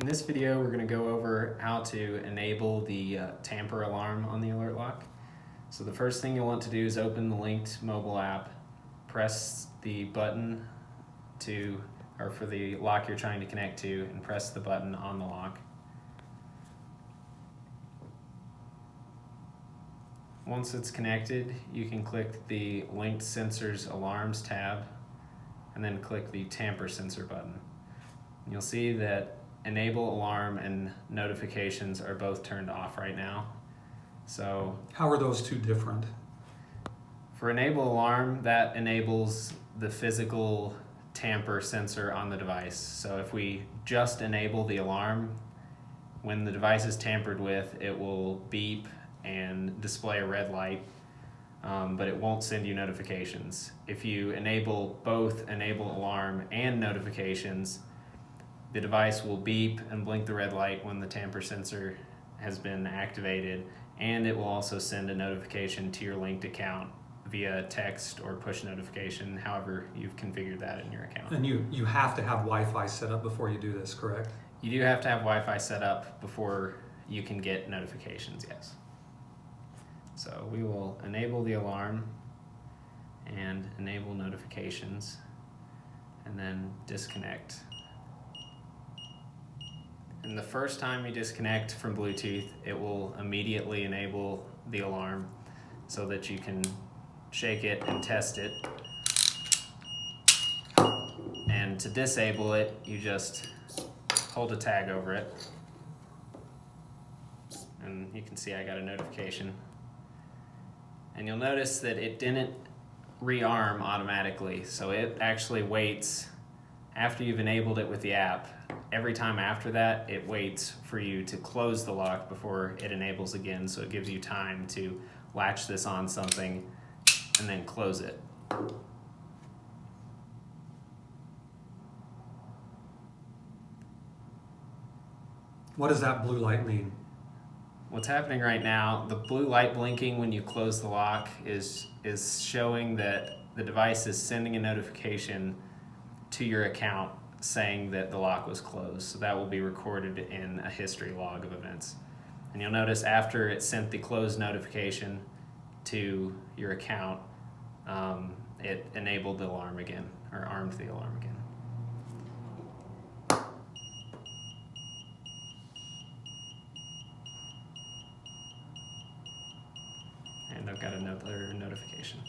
In this video, we're going to go over how to enable the tamper alarm on the Alertlock. So the first thing you'll want to do is open the linked mobile app, press the button for the lock you're trying to connect to, and press the button on the lock. Once it's connected, you can click the Linked Sensors Alarms tab and then click the Tamper Sensor button. You'll see that Enable Alarm and Notifications are both turned off right now. So how are those two different? For Enable Alarm, that enables the physical tamper sensor on the device. So if we just enable the alarm, when the device is tampered with, it will beep and display a red light, but it won't send you notifications. If you enable both Enable Alarm and Notifications, the device will beep and blink the red light when the tamper sensor has been activated, and it will also send a notification to your linked account via text or push notification, however you've configured that in your account. And you have to have Wi-Fi set up before you do this, correct? You do have to have Wi-Fi set up before you can get notifications, yes. So we will enable the alarm and enable notifications and then disconnect. And the first time you disconnect from Bluetooth, it will immediately enable the alarm so that you can shake it and test it. And to disable it, you just hold a tag over it. And you can see I got a notification. And you'll notice that it didn't rearm automatically, so it actually waits after you've enabled it with the app. Every time after that, it waits for you to close the lock before it enables again, so it gives you time to latch this on something and then close it. What does that blue light mean? What's happening right now, the blue light blinking when you close the lock is showing that the device is sending a notification to your account saying that the lock was closed. So that will be recorded in a history log of events. And you'll notice after it sent the closed notification to your account, it enabled the alarm again, or armed the alarm again. And I've got another notification.